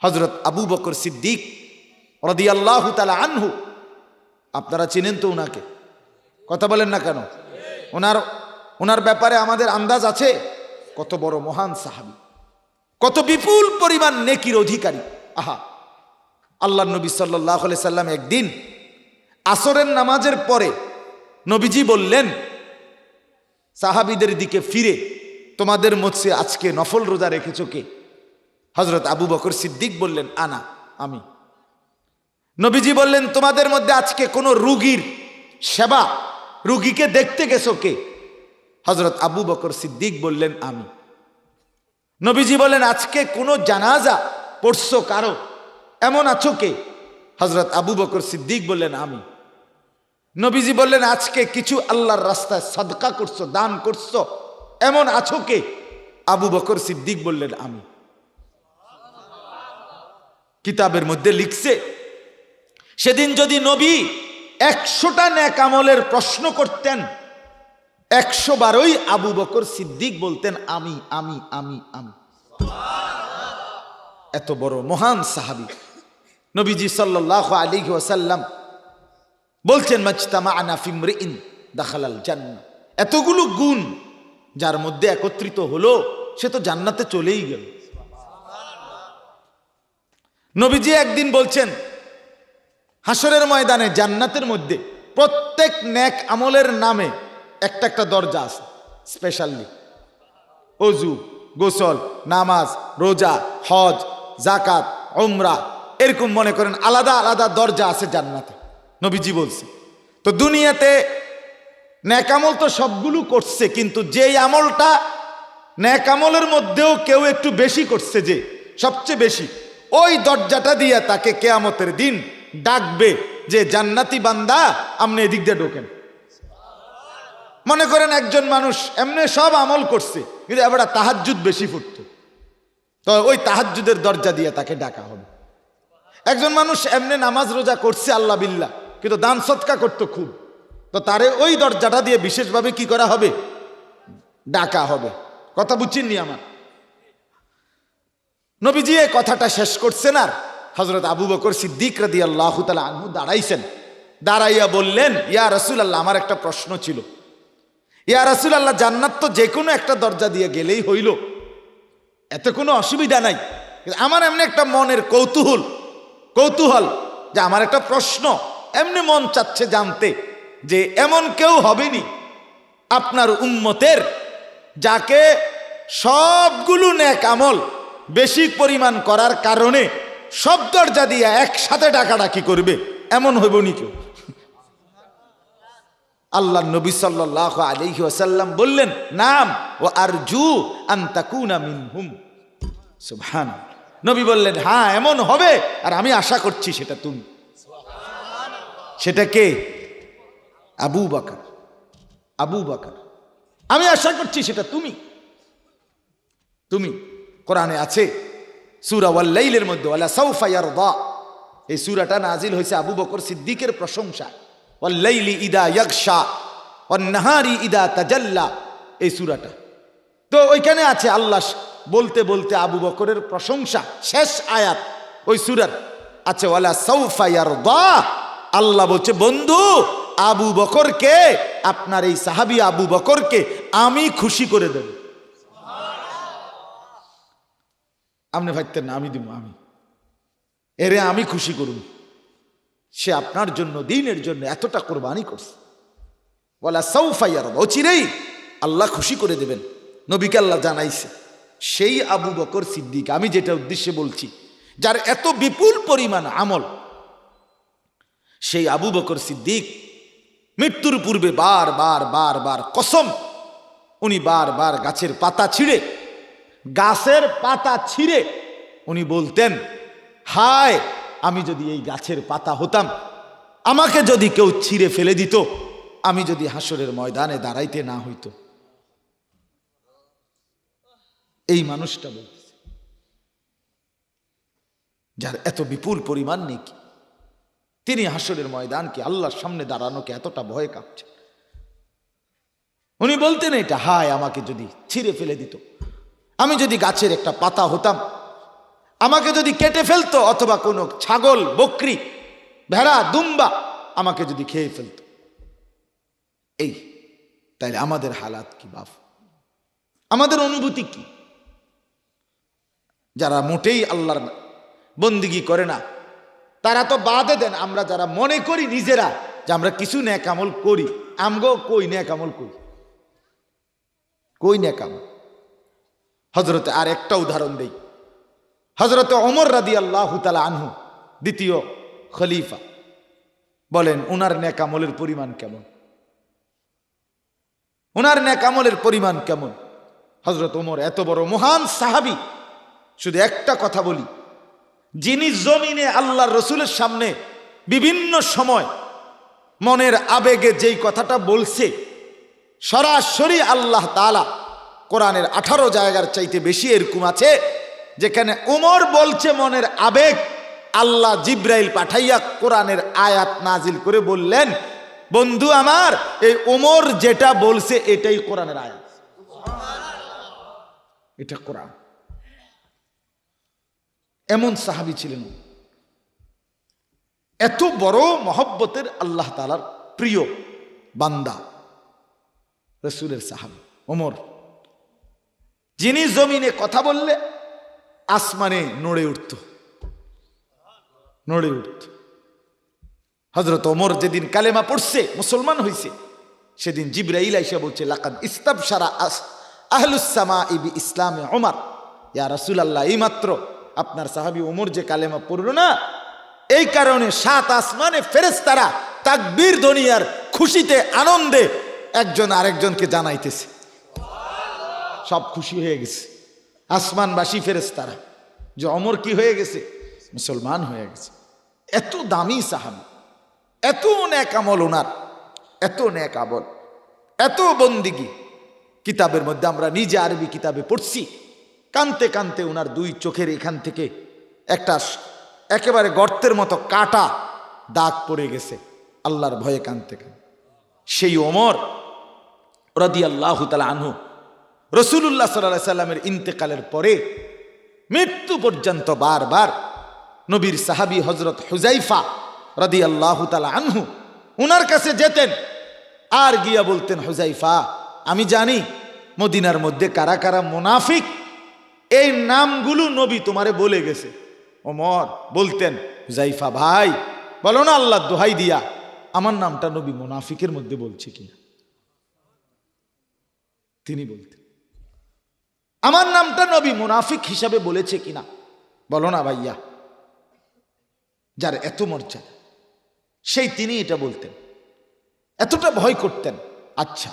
হযরত আবু বকর সিদ্দিক রাদিয়াল্লাহু তাআলা আনহু। আপনারা চিনেন তো উনাকে, কথা বলেন না কেন? ওনার ব্যাপারে আমাদের আন্দাজ আছে। কত বড় মহান সাহাবী, কত বিপুল পরিমাণ নেকির অধিকারী। আহা, আল্লাহর নবী সাল্লাল্লাহু আলাইহি সাল্লাম একদিন আসরের নামাজের পরে নবীজি বললেন সাহাবীদের দিকে ফিরে, তোমাদের মধ্যে আজকে নফল রোজা রেখেছো কে? হযরত আবু বকর সিদ্দিক বললেন, আনা, আমি। নবীজি বললেন, তোমাদের মধ্যে আজকে কোনো রোগীর সেবা, রোগীকে দেখতে গেছো কে? হযরত আবু বকর সিদ্দিক বললেন, আমি। নবীজি বললেন, আজকে কোনো জানাজা পড়ছো কারো, এমন আছো কে? হযরত আবু বকর সিদ্দিক বললেন, আমি। নবীজি বললেন, আজকে কিছু আল্লাহর রাস্তায় সাদকা করছো, দান করছো, এমন আছো কে? আবু বকর সিদ্দিক বললেন, আমি। কিতাবের মধ্যে লিখছে, সেদিন যদি নবী 100টা নেক আমলের প্রশ্ন করতেন, 100 বারই আবু বকর সিদ্দিক বলতেন, আমি আমি আমি আমি। এত বড় মহান সাহাবী নবীজি সাল্লাল্লাহু আলাইহি ওয়াসাল্লাম বলছেন, মাজতামা'না ফি ইমরিইন দাখালাল জান্নাহ। এতগুলো গুণ যার মধ্যে একত্রিত হলো, সে তো জান্নাতে চলেই গেল। নবীজি একদিন বলছেন, হাসরের ময়দানে জান্নাতের মধ্যে প্রত্যেক নেক আমলের নামে একটা একটা দরজা আছে স্পেশালি। ওযু, গোসল, নামাজ, রোজা, হজ, যাকাত, উমরা, এরকম মনে করেন আলাদা আলাদা দরজা আছে জান্নাতে। নবীজি বলছে, তো দুনিয়াতে নেক আমল তো সবগুলো করছে, কিন্তু যেই আমলটা নেক আমলের মধ্যেও কেউ একটু বেশি করছে, যে সবচেয়ে বেশি, ওই দরজাটা দিয়ে তাকে কিয়ামতের দিন ডাকবে যে জান্নাতি বান্দা, আপনি এদিক দিয়ে ঢোকেন। মনে করেন একজন মানুষ এমনি সব আমল করছে, কিন্তু এবার তাহাজ্জুদ বেশি পড়ত, তো ওই তাহাজ্জুদের দরজা দিয়ে তাকে ডাকা হবে। একজন মানুষ এমনি নামাজ রোজা করছে আল্লাহ বিল্লাহ, কিন্তু দান সদকা করতো খুব, তো তারে ওই দরজাটা দিয়ে বিশেষভাবে কি করা হবে? ডাকা হবে। কথা বুঝছেননি আমার? নবীজি এই কথাটা শেষ করছেন, আর হযরত আবু বকর সিদ্দিক রাদিয়াল্লাহু তাআলা আনহু দাঁড়াইছেন। দাঁড়াইয়া বললেন, ইয়া রাসূলুল্লাহ, আমার একটা প্রশ্ন ছিল। ইয়া রাসূলুল্লাহ, জান্নাত তো যে কোনো একটা দরজা দিয়ে গেলেই হইল, এতে কোনো অসুবিধা নাই, আমার এমনি একটা মনের কৌতূহল যে আমার একটা প্রশ্ন, এমনি মন চাচ্ছে জানতে, যে এমন কেউ হবেনি আপনার উম্মতের যাকে সবগুলো নেক আমল বেশি পরিমাণ করার কারণে সব দরজা দিয়ে একসাথে ডাকাডাকি করবে, এমন হইব নি কেউ? আল্লাহ নবী সাল্লাল্লাহু আলাইহি ওয়াসাল্লাম বললেন, নাম ও আরজু আন তাকুনা মিনহুম। সুবহানাল্লাহ। নবী বললেন, হ্যাঁ এমন হবে, আর আমি আশা করছি সেটা তুমি। সেটা কে? আবু বকর। আবু বকর, আমি আশা করছি সেটা তুমি। কোরআনে আছে সূরা ওয়াল লাইলের মধ্যে, ওয়ালা সাউফা ইয়ারদা, এই সূরাটা নাজিল হয়েছে আবু বকর সিদ্দিকের প্রশংসা। ওয়াল লাইলি ইদা ইয়াগশা ওয়ান নাহারি ইদা তাজাল্লা, এই সূরাটা। তো ওইখানে আছে আল্লাহ বলতে বলতে আবু বকরের প্রশংসা, শেষ আয়াত ওই সূরার আছে, ওয়ালা সাউফা ইয়ারদা। আল্লাহ বলছে, বন্ধু আবু বকরকে, আপনার এই সাহাবী আবু বকরকে আমি খুশি করে দেব। আপনি ভাবতেন না আমি দিব, এরে আমি খুশি করুন। সে আপনার জন্য, দ্বীনের জন্য এতটা কোরবানি করছে। ওয়ালা সাউফা ইয়ারদা, অচিরেই আল্লাহ খুশি করে দেবেন। নবীকে আল্লাহ জানাইছে। সেই আবু বকর সিদ্দিক, আমি যেটা উদ্দেশ্যে বলছি, যার এত বিপুল পরিমাণ আমল, সেই আবু বকর সিদ্দিক মৃত্যুর পূর্বে বার কসম, উনি বার গাছের পাতা ছিঁড়ে উনি বলতেন, হায় আমি যদি এই গাছের পাতা হতাম, আমাকে যদি কেউ ছিঁড়ে ফেলে দিত, আমি যদি হাসরের ময়দানে দাঁড়াইতে না হইতো। এই মানুষটা বলতেছে, যার এত বিপুল পরিমাণ নেকি, তিনি হাসরের ময়দানকে, আল্লাহর সামনে দাঁড়ানোকে এতটা ভয় কাঁপছে। উনি বলতেন এটা, হায় আমাকে যদি ছিঁড়ে ফেলে দিত, আমি যদি গাছের একটা পাতা হতাম, আমাকে যদি কেটে ফেলতো, অথবা কোনো ছাগল, বকরি, ভেড়া, দুম্বা আমাকে যদি খেয়ে ফেলতো, এই তাইলে আমাদের হালাত কি বাপ, আমাদের অনুভূতি কি? যারা মোটেই আল্লাহর বন্দিগি করে না তারা তো বাদে দেন, আমরা যারা মনে করি নিজেরা যে আমরা কিছু নেক আমল করি, আমগো কই নেক আমল করি, কই নেক আমল? হযরতে আর একটা উদাহরণ দেই, হযরতে ওমর রাদিয়াল্লাহু তাআলা আনহু, দ্বিতীয় খলিফা, বলেন উনার নেক আমলের পরিমাণ কেমন? উনার নেক আমলের পরিমাণ কেমন? হযরত ওমর এত বড় মহান সাহাবী, শুধু একটা কথা বলি, যিনি জমিনে আল্লাহর রসুলের সামনে বিভিন্ন সময় মনের আবেগে যেই কথাটা বলছে, সরাসরি আল্লাহ তাআলা কোরআনের 18 জায়গার চাইতে বেশি এরকম আছে যেখানে ওমর বলছে মনের আবেগ, আল্লাহ জিব্রাইল পাঠাইয়া কোরআনের আয়াত নাজিল করে বললেন, বন্ধু আমার, এই ওমর যেটা বলছে এটাই কোরআনের আয়াত, এটা কোরআন। এমন সাহাবী ছিলেন, এত বড় মহব্বতের আল্লাহ তাআলার প্রিয় বান্দা, রাসূলের সাহাবী ওমর, যিনি জমিনে কথা বললে আসমানে নড়ে উঠত, নড়ে উঠত। হযরত ওমর যেদিন কালেমা পড়ছে, মুসলমান হইছে, সেদিন জিবরাইল আইসা বলছে, লাকাদ ইস্তাবশারা আহলুস সামাই বি ইসলামে ওমর, ইয়া রাসূলুল্লাহ, এইমাত্র আপনার সাহাবী ওমর যে কালেমা পড়লো না, এই কারণে 7 আসমানে ফেরেশতারা তাকবীর ধ্বনি আর খুশিতে আনন্দে একজন আরেকজনকে জানাইতেছে, সব খুশি হয়ে গেছে আসমানবাসী ফেরেশতারা যে ওমর কি হয়ে গেছে, মুসলমান হয়ে গেছে। এত দামি সাহাবী, এত নেক আমল ওনার, এত নেক আমল, এত বন্দিগি। কিতাবের মধ্যে আমরা নিজে আরবি কিতাবে পড়ছি, কানতে কানতে ওনার 2 চোখের এখান থেকে একটা একেবারে গর্তের মতো কাটা দাগ পড়ে গেছে, আল্লাহর ভয়ে কানতে কানতে। সেই ওমর রাদিয়াল্লাহু তাআলা আনহু রাসূলুল্লাহ সাল্লাল্লাহু আলাইহি সাল্লামের ইন্তেকালের পরে মৃত্যু পর্যন্ত বারবার নবীর সাহাবী হযরত হুযায়ফা রাদিয়াল্লাহু তাআলা আনহু উনার কাছে যেতেন, আর গিয়া বলতেন, হুযায়ফা, আমি জানি মদিনার মধ্যে কারা কারা মুনাফিক, এই নামগুলো নবী তোমারে বলে গেছে। ওমর বলতেন, হুযায়ফা ভাই, বলো না আল্লাহর দোহাই দিয়া, আমার নামটা নবী মুনাফিকের মধ্যে বলছে কিনা। তিনি বলতেন, আমার নামটা নবী মুনাফিক হিসাবে বলেছে কিনা, বলো না ভাইয়া। যার এত মর্যাদা, সেই তিনি এটা বলতেন, এতটা ভয় করতেন। আচ্ছা,